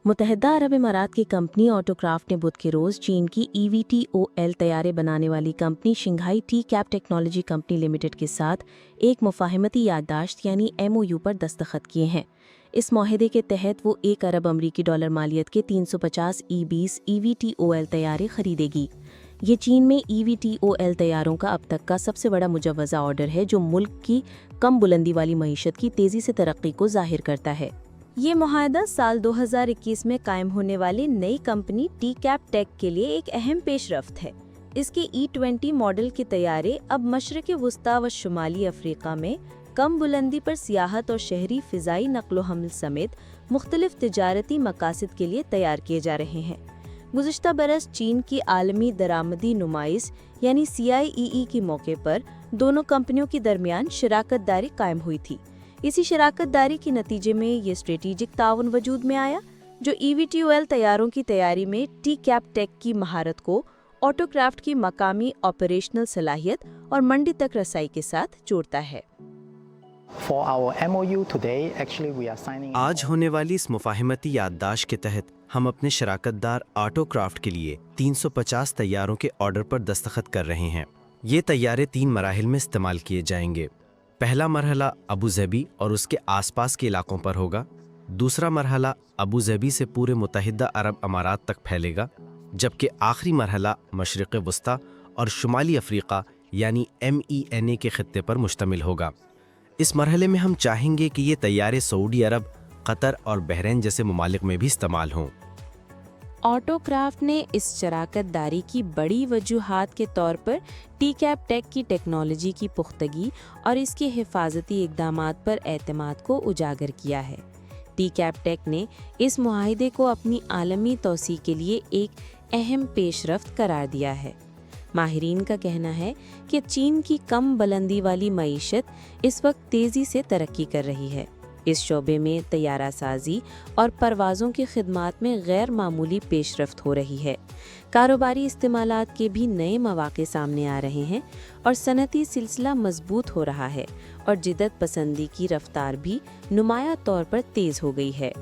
متحدہ عرب امارات کی کمپنی آٹوکرافٹ نے بدھ کے روز چین کی EVTOL طیارے بنانے والی company Shanghai T cab technology company limited کے ساتھ ایک مفاہمتی یادداشت یعنی MOU پر دستخط کیے ہیں۔ اس معاہدے کے تحت وہ 1 ارب امریکی ڈالر مالیت کے 350 E-20 EVTOL طیارے خریدے گی۔ یہ چین میں EVTOL طیاروں کا اب تک کا سب سے بڑا مجوزہ آرڈر ہے، جو ملک کی کم بلندی والی معیشت کی تیزی سے ترقی کو ظاہر کرتا ہے۔ یہ معاہدہ سال 2021 میں قائم ہونے والی نئی کمپنی ٹی کیپ ٹیک کے لیے ایک اہم پیش رفت ہے۔ اس کے E-20 ماڈل کے طیارے اب مشرق وسطی و شمالی افریقہ میں کم بلندی پر سیاحت اور شہری فضائی نقل و حمل سمیت مختلف تجارتی مقاصد کے لیے تیار کیے جا رہے ہیں۔ گزشتہ برس چین کی عالمی درآمدی نمائش یعنی CIEE کے موقع پر دونوں کمپنیوں کے درمیان شراکت داری قائم ہوئی تھی۔ اسی شراکت داری کے نتیجے میں یہ اسٹریٹجک تعاون وجود میں آیا، جو EVTOL طیاروں کی تیاری میں ٹی کیپ ٹیک کی مہارت کو آٹوکرافٹ کی مقامی آپریشنل صلاحیت اور منڈی تک رسائی کے ساتھ جوڑتا ہے۔ آج ہونے والی اس مفاہمتی یادداشت کے تحت ہم اپنے شراکت دار آٹوکرافٹ کے لیے 350 طیاروں کے آرڈر پر دستخط کر رہے ہیں۔ یہ طیارے 3 مراحل میں استعمال کیے جائیں گے۔ پہلا مرحلہ ابوظہبی اور اس کے آس پاس کے علاقوں پر ہوگا۔ دوسرا مرحلہ ابوظہبی سے پورے متحدہ عرب امارات تک پھیلے گا، جبکہ آخری مرحلہ مشرق وسطی اور شمالی افریقہ یعنی MENA کے خطے پر مشتمل ہوگا۔ اس مرحلے میں ہم چاہیں گے کہ یہ طیارے سعودی عرب، قطر اور بحرین جیسے ممالک میں بھی استعمال ہوں۔ آٹوکرافٹ نے اس شراکت داری کی بڑی وجوہات کے طور پر ٹی کیپ ٹیک کی ٹیکنالوجی کی پختگی اور اس کے حفاظتی اقدامات پر اعتماد کو اجاگر کیا ہے۔ ٹی کیپ ٹیک نے اس معاہدے کو اپنی عالمی توسیع کے لیے ایک اہم پیش رفت قرار دیا ہے۔ ماہرین کا کہنا ہے کہ چین کی کم بلندی والی معیشت اس وقت تیزی سے ترقی کر رہی ہے۔ اس شعبے میں طیارہ سازی اور پروازوں کی خدمات میں غیر معمولی پیش رفت ہو رہی ہے۔ کاروباری استعمالات کے بھی نئے مواقع سامنے آ رہے ہیں اور صنعتی سلسلہ مضبوط ہو رہا ہے اور جدت پسندی کی رفتار بھی نمایاں طور پر تیز ہو گئی ہے۔